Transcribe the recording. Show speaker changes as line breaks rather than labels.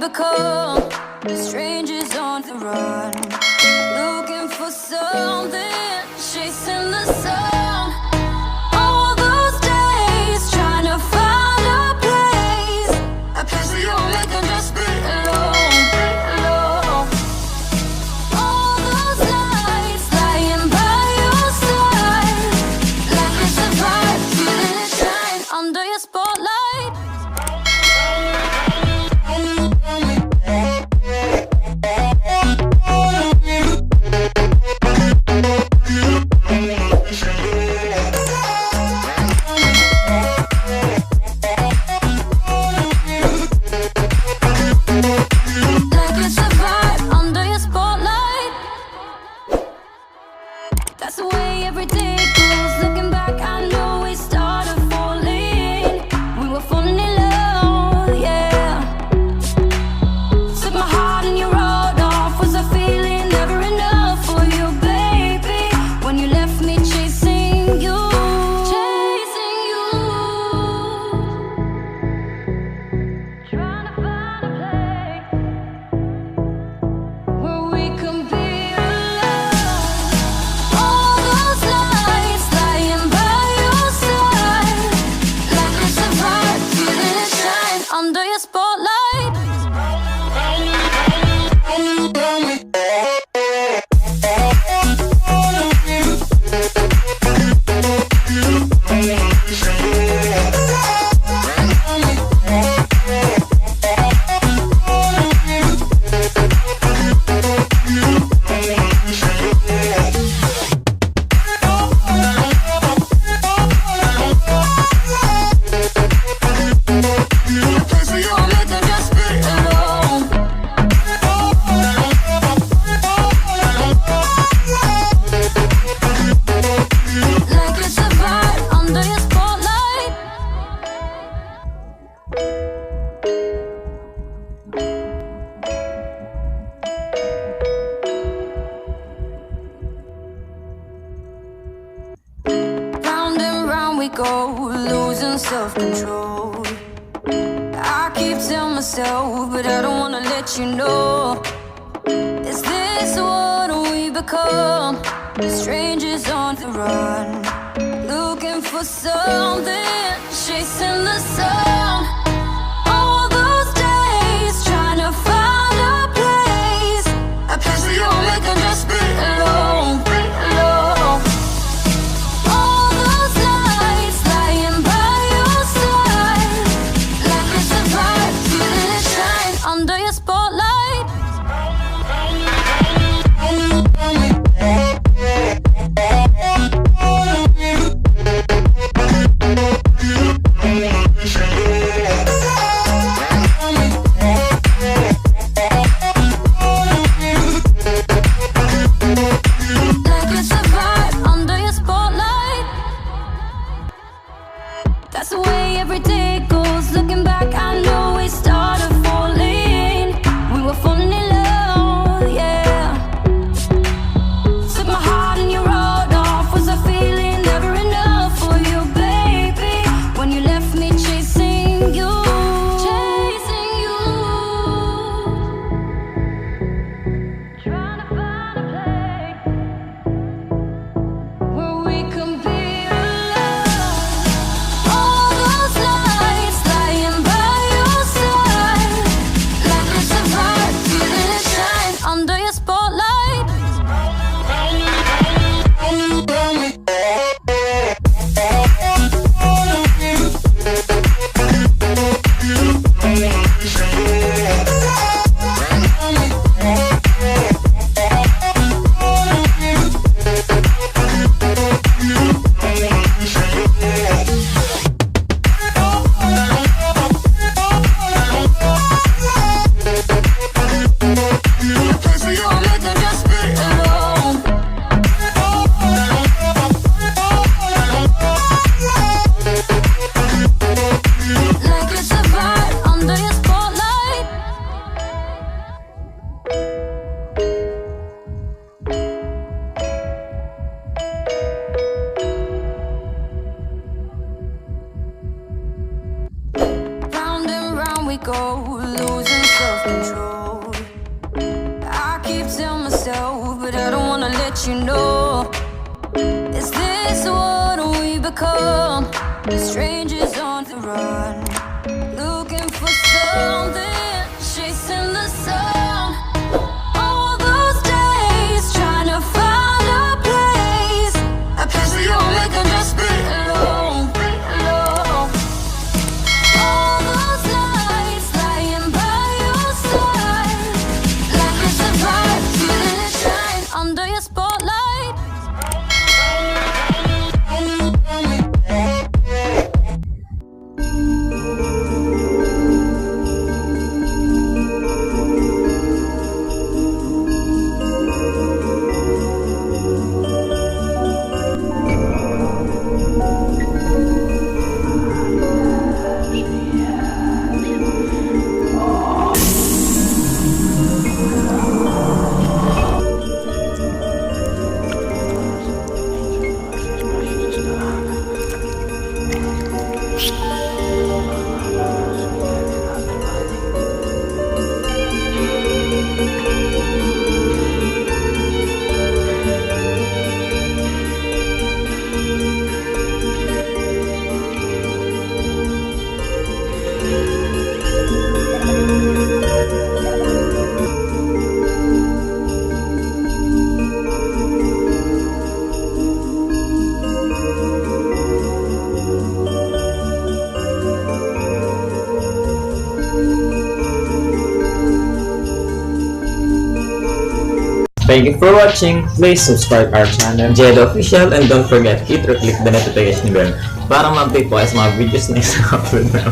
become strangers on the run, looking for something, chasing the sun. All those days trying to find a place where you make them just be alone, alone. All those nights lying by your side, like it's a vibe, feeling it shine under your spotlight. That's the way every day goes. Looking back, I know we started falling. We were falling in love, yeah. Took my heart and you rode off. Was a feeling never enough for you, baby? When you left me chasing you, chasing you. Trying to find a place where we can be. Under your spotlight. Go losing self-control. I keep telling myself, but I don't wanna let you know. Is this what we become? Strangers on the run, looking for something, chasing the sun. All those days trying to find a place where you make them just be alone, alone. Under your spotlight. Like it's a vibe under your spotlight. That's the way every day goes. Looking back, I know we started falling. We were falling in love, yeah. Took my heart and you rode off. Was a feeling never enough for you, baby? When you left me chasing you, chasing you. Trying to find a place where we can be alone. All those nights lying by your side, like it's a vibe, feeling it shine under your spotlight. we go, losing self-control. I keep telling myself, but I don't wanna let you know. Is this what we become? Strangers on the run, looking for something, chasing the sun. All those days trying to find a place where you make them just be alone, be alone. All those nights lying by your side, like it's a vibe, feeling it shine under your spotlight.
Thank you for watching. Please subscribe our channel, Jhedo Official, and don't forget, hit or click the notification bell para ma-update po kayo sa mga videos na isa-upload na.